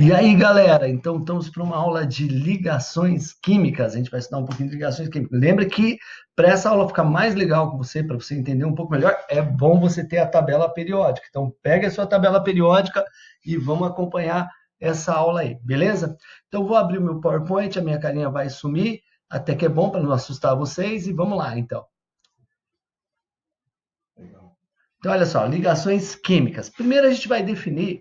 E aí, galera, então estamos para uma aula de ligações químicas. A gente vai estudar um pouquinho de ligações químicas. Lembra que para essa aula ficar mais legal com você, para você entender um pouco melhor, é bom você ter a tabela periódica. Então, pega a sua tabela periódica e vamos acompanhar essa aula aí, beleza? Então, eu vou abrir o meu PowerPoint, a minha carinha vai sumir, até que é bom para não assustar vocês, e vamos lá, então. Então, olha só, ligações químicas. Primeiro, a gente vai definir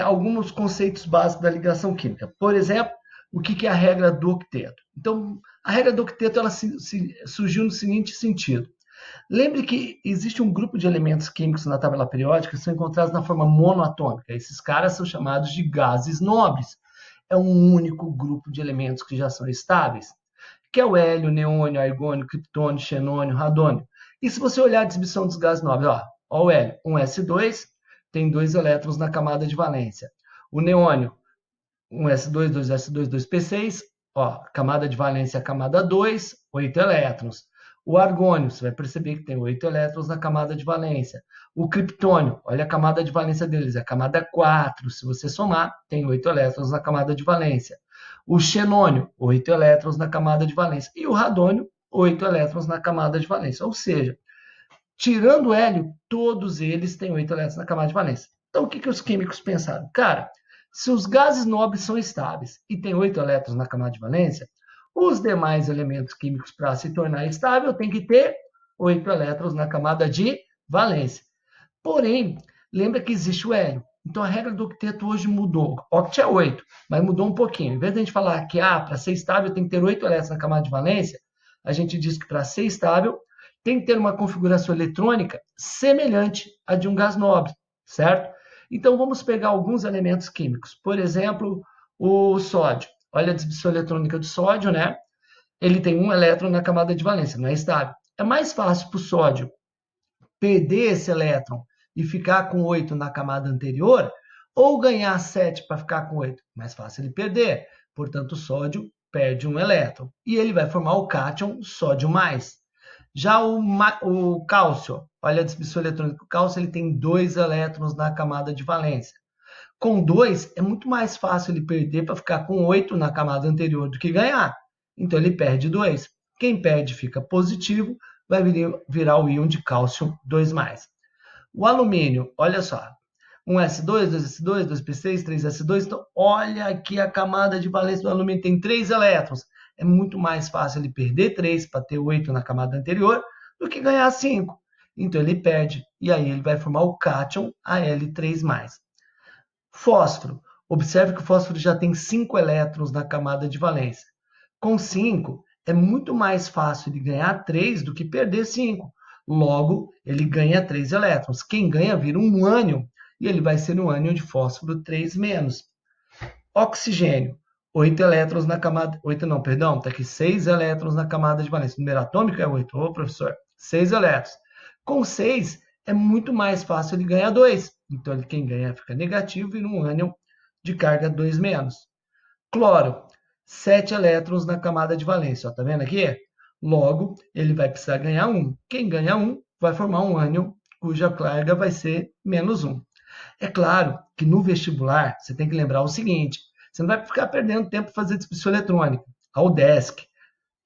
alguns conceitos básicos da ligação química. Por exemplo, o que é a regra do octeto? Então, a regra do octeto ela surgiu no seguinte sentido. Lembre que existe um grupo de elementos químicos na tabela periódica que são encontrados na forma monoatômica. Esses caras são chamados de gases nobres. É um único grupo de elementos que já são estáveis, que é o hélio, neônio, argônio, criptônio, xenônio, radônio. E se você olhar a distribuição dos gases nobres, ó o hélio, 1s2, tem 2 elétrons na camada de valência. O neônio, 1s2, 2s2, 2p6, camada de valência, camada 2, 8 elétrons. O argônio, você vai perceber que tem 8 elétrons na camada de valência. O criptônio, olha a camada de valência deles, é a camada 4. Se você somar, tem 8 elétrons na camada de valência. O xenônio, 8 elétrons na camada de valência. E o radônio, 8 elétrons na camada de valência. Ou seja, tirando o hélio, todos eles têm 8 elétrons na camada de valência. Então, o que os químicos pensaram? Cara, se os gases nobres são estáveis e têm 8 elétrons na camada de valência, os demais elementos químicos, para se tornar estável, tem que ter 8 elétrons na camada de valência. Porém, lembra que existe o hélio. Então, a regra do octeto hoje mudou. Oct é 8, mas mudou um pouquinho. Em vez de a gente falar que para ser estável tem que ter 8 elétrons na camada de valência, a gente diz que para ser estável tem que ter uma configuração eletrônica semelhante à de um gás nobre, certo? Então, vamos pegar alguns elementos químicos. Por exemplo, o sódio. Olha a distribuição eletrônica do sódio, né? Ele tem um elétron na camada de valência, não é estável. É mais fácil para o sódio perder esse elétron e ficar com 8 na camada anterior, ou ganhar 7 para ficar com 8. Mais fácil ele perder. Portanto, o sódio perde um elétron. E ele vai formar o cátion sódio mais. Já o cálcio, olha a distribuição eletrônica. O cálcio ele tem 2 elétrons na camada de valência. Com 2, é muito mais fácil ele perder para ficar com 8 na camada anterior do que ganhar. Então, ele perde 2. Quem perde fica positivo, vai virar o íon de cálcio 2+. O alumínio, olha só, 1s2, 2s2, 2p6, 3s2. Então, olha aqui a camada de valência do alumínio, tem 3 elétrons. É muito mais fácil ele perder 3 para ter 8 na camada anterior do que ganhar 5. Então, ele perde. E aí, ele vai formar o cátion Al3+. Fósforo. Observe que o fósforo já tem 5 elétrons na camada de valência. Com 5, é muito mais fácil ele ganhar 3 do que perder 5. Logo, ele ganha 3 elétrons. Quem ganha vira um ânion, e ele vai ser um ânion de fósforo 3-. Oxigênio. 8 elétrons na camada... 8 não, perdão, está aqui 6 elétrons na camada de valência. O número atômico é 8. Ô, professor, 6 elétrons. Com 6, é muito mais fácil ele ganhar 2. Então, quem ganha fica negativo, vira um ânion de carga 2-. Cloro. 7 elétrons na camada de valência. Está vendo aqui? Logo, ele vai precisar ganhar 1. Quem ganha 1 vai formar um ânion cuja carga vai ser -1. É claro que no vestibular você tem que lembrar o seguinte: você não vai ficar perdendo tempo para fazer distribuição eletrônica. A UDESC,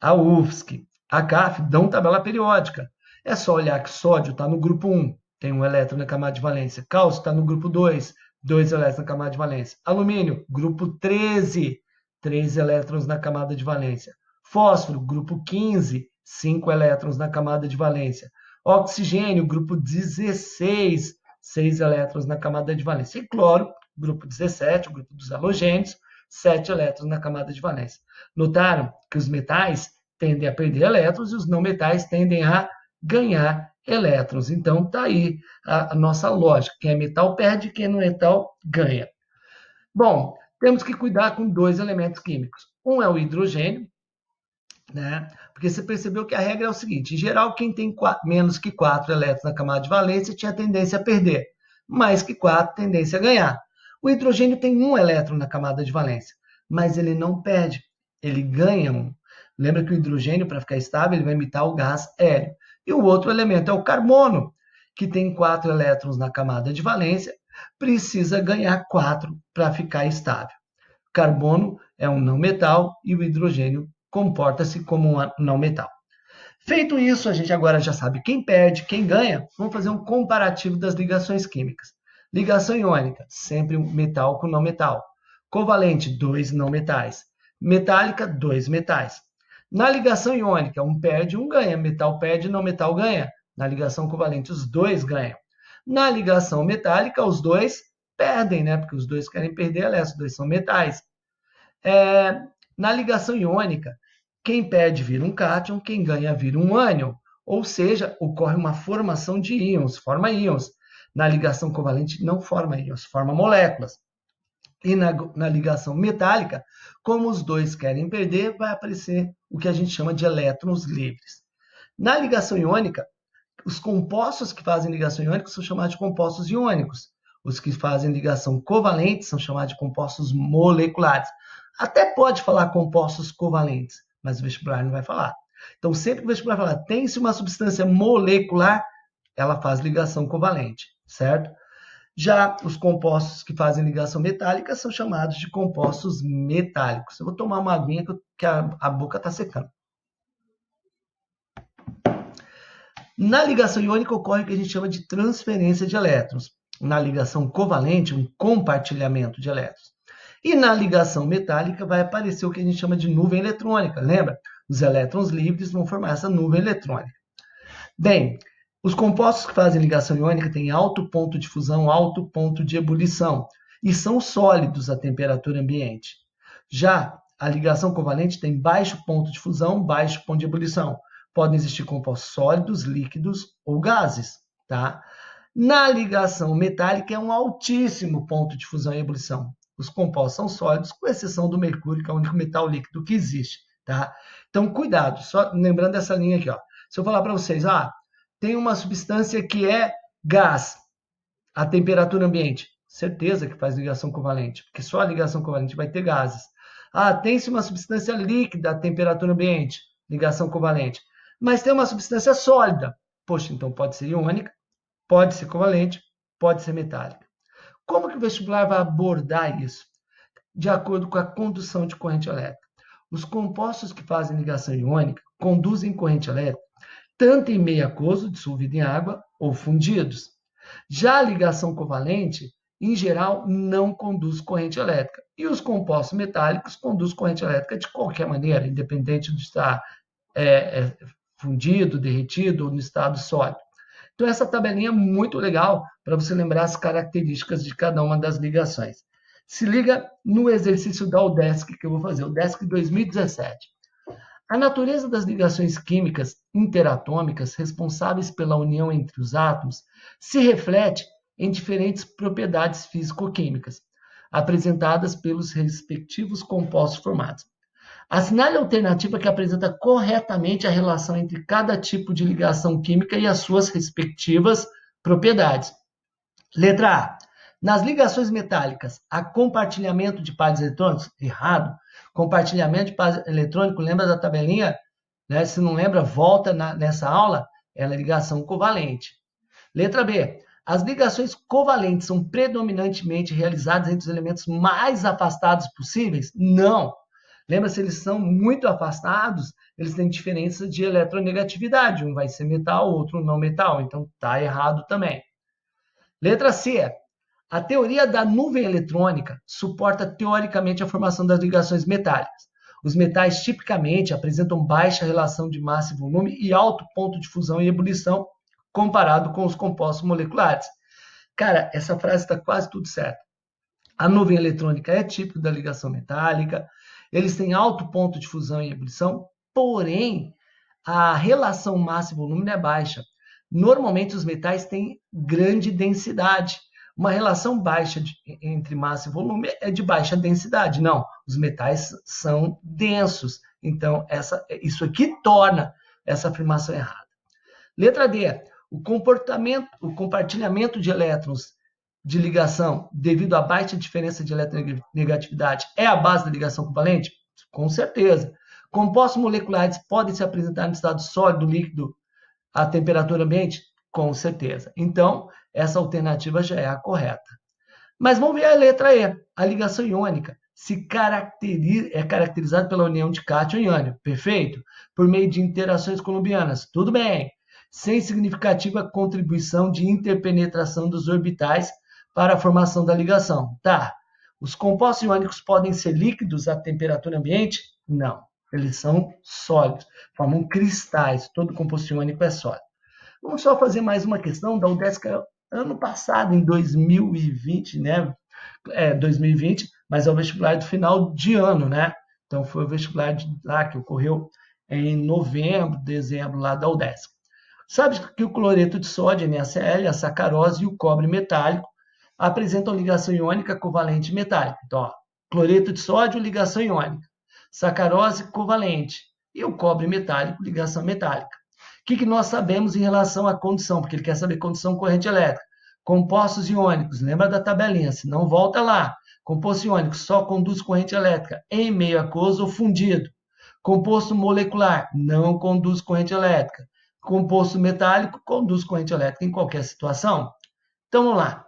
a UFSC, a CAF dão tabela periódica. É só olhar que sódio está no grupo 1, tem um elétron na camada de valência. Cálcio está no grupo 2, 2 elétrons na camada de valência. Alumínio, grupo 13, 3 elétrons na camada de valência. Fósforo, grupo 15, 5 elétrons na camada de valência. Oxigênio, grupo 16, 6 elétrons na camada de valência. E cloro, grupo 17, o grupo dos halogênios, 7 elétrons na camada de valência. Notaram que os metais tendem a perder elétrons e os não metais tendem a ganhar elétrons. Então, está aí a nossa lógica. Quem é metal perde, quem não é metal ganha. Bom, temos que cuidar com 2 elementos químicos. Um é o hidrogênio, né? Porque você percebeu que a regra é o seguinte: em geral, quem tem menos que 4 elétrons na camada de valência tinha tendência a perder. Mais que 4, tendência a ganhar. O hidrogênio tem 1 elétron na camada de valência, mas ele não perde, ele ganha 1. Lembra que o hidrogênio, para ficar estável, ele vai imitar o gás hélio. E o outro elemento é o carbono, que tem 4 elétrons na camada de valência, precisa ganhar 4 para ficar estável. O carbono é um não metal e o hidrogênio comporta-se como um não metal. Feito isso, a gente agora já sabe quem perde, quem ganha. Vamos fazer um comparativo das ligações químicas. Ligação iônica, sempre um metal com não metal. Covalente, 2 não metais. Metálica, 2 metais. Na ligação iônica, um perde, um ganha. Metal perde, não metal ganha. Na ligação covalente, os dois ganham. Na ligação metálica, os dois perdem, né? Porque os dois querem perder, aliás, os dois são metais. Na ligação iônica, quem perde vira um cátion, quem ganha vira um ânion. Ou seja, ocorre uma formação de íons, forma íons. Na ligação covalente não forma íons, forma moléculas. E na ligação metálica, como os dois querem perder, vai aparecer o que a gente chama de elétrons livres. Na ligação iônica, os compostos que fazem ligação iônica são chamados de compostos iônicos. Os que fazem ligação covalente são chamados de compostos moleculares. Até pode falar compostos covalentes, mas o vestibular não vai falar. Então, sempre que o vestibular falar, tem-se uma substância molecular, ela faz ligação covalente, certo? Já os compostos que fazem ligação metálica são chamados de compostos metálicos. Eu vou tomar uma aguinha que a boca está secando. Na ligação iônica ocorre o que a gente chama de transferência de elétrons. Na ligação covalente, um compartilhamento de elétrons. E na ligação metálica vai aparecer o que a gente chama de nuvem eletrônica. Lembra? Os elétrons livres vão formar essa nuvem eletrônica. Bem, os compostos que fazem ligação iônica têm alto ponto de fusão, alto ponto de ebulição e são sólidos à temperatura ambiente. Já a ligação covalente tem baixo ponto de fusão, baixo ponto de ebulição. Podem existir compostos sólidos, líquidos ou gases, tá? Na ligação metálica é um altíssimo ponto de fusão e ebulição. Os compostos são sólidos, com exceção do mercúrio, que é o único metal líquido que existe, tá? Então, cuidado, só lembrando dessa linha aqui, ó. Se eu falar para vocês, tem uma substância que é gás à temperatura ambiente, certeza que faz ligação covalente, porque só a ligação covalente vai ter gases. Tem-se uma substância líquida à temperatura ambiente, ligação covalente. Mas tem uma substância sólida. Poxa, então pode ser iônica, pode ser covalente, pode ser metálica. Como que o vestibular vai abordar isso? De acordo com a condução de corrente elétrica. Os compostos que fazem ligação iônica conduzem corrente elétrica tanto em meio aquoso, dissolvido em água, ou fundidos. Já a ligação covalente, em geral, não conduz corrente elétrica. E os compostos metálicos conduzem corrente elétrica de qualquer maneira, independente de estar fundido, derretido ou no estado sólido. Então, essa tabelinha é muito legal para você lembrar as características de cada uma das ligações. Se liga no exercício da UDESC que eu vou fazer, o UDESC 2017. A natureza das ligações químicas interatômicas responsáveis pela união entre os átomos se reflete em diferentes propriedades físico-químicas, apresentadas pelos respectivos compostos formados. Assinale a alternativa que apresenta corretamente a relação entre cada tipo de ligação química e as suas respectivas propriedades. Letra A. Nas ligações metálicas, há compartilhamento de pares eletrônicos? Errado. Compartilhamento de pares eletrônicos, lembra da tabelinha? Né? Se não lembra, volta nessa aula. Ela é ligação covalente. Letra B. As ligações covalentes são predominantemente realizadas entre os elementos mais afastados possíveis? Não. Lembra, se eles são muito afastados, eles têm diferença de eletronegatividade. Um vai ser metal, outro não metal. Então, está errado também. Letra C. A teoria da nuvem eletrônica suporta teoricamente a formação das ligações metálicas. Os metais tipicamente apresentam baixa relação de massa e volume e alto ponto de fusão e ebulição comparado com os compostos moleculares. Cara, essa frase está quase tudo certo. A nuvem eletrônica é típica da ligação metálica, eles têm alto ponto de fusão e ebulição, porém, a relação massa e volume é baixa. Normalmente, os metais têm grande densidade. Uma relação baixa entre massa e volume é de baixa densidade. Não, os metais são densos. Então, isso aqui torna essa afirmação errada. Letra D. O compartilhamento de elétrons de ligação devido à baixa diferença de eletronegatividade é a base da ligação covalente? Com certeza. Compostos moleculares podem se apresentar no estado sólido, líquido, à temperatura ambiente? Com certeza. Então, essa alternativa já é a correta. Mas vamos ver a letra E. A ligação iônica é caracterizada pela união de cátion e ânion, perfeito? Por meio de interações colombianas, tudo bem. Sem significativa contribuição de interpenetração dos orbitais para a formação da ligação. Tá. Os compostos iônicos podem ser líquidos à temperatura ambiente? Não. Eles são sólidos, formam cristais. Todo composto iônico é sólido. Vamos só fazer mais uma questão da UDESC ano passado, em 2020, né? 2020, mas é o vestibular do final de ano, né? Então foi o vestibular lá que ocorreu em novembro, dezembro, lá da UDESC. Sabe que o cloreto de sódio, NaCl, a sacarose e o cobre metálico apresentam ligação iônica covalente metálica. Então, ó, cloreto de sódio, ligação iônica. Sacarose, covalente. E o cobre metálico, ligação metálica. O que nós sabemos em relação à condução? Porque ele quer saber condução corrente elétrica. Compostos iônicos, lembra da tabelinha, se não volta lá. Composto iônico só conduz corrente elétrica em meio aquoso ou fundido. Composto molecular não conduz corrente elétrica. Composto metálico conduz corrente elétrica em qualquer situação. Então vamos lá.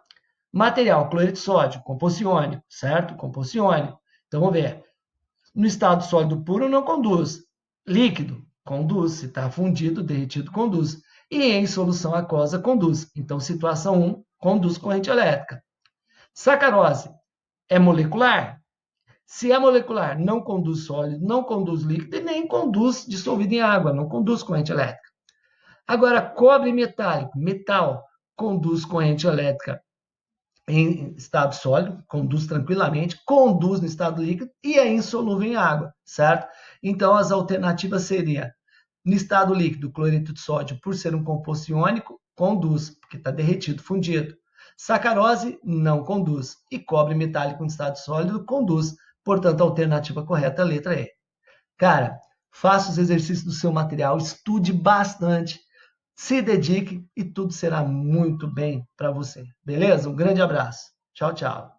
Material, cloreto de sódio, composto iônico, certo? Composto iônico. Então vamos ver. No estado sólido puro não conduz. Líquido, conduz. Se está fundido, derretido, conduz. E em solução aquosa, conduz. Então, situação 1, conduz corrente elétrica. Sacarose é molecular? Se é molecular, não conduz sólido, não conduz líquido e nem conduz dissolvido em água, não conduz corrente elétrica. Agora, cobre metálico, metal, conduz corrente elétrica em estado sólido, conduz tranquilamente, conduz no estado líquido e é insolúvel em água, certo? Então, as alternativas seriam, no estado líquido, cloreto de sódio, por ser um composto iônico, conduz, porque está derretido, fundido. Sacarose não conduz. E cobre metálico em estado sólido conduz. Portanto, a alternativa correta é a letra E. Cara, faça os exercícios do seu material, estude bastante, se dedique e tudo será muito bem para você. Beleza? Um grande abraço. Tchau, tchau.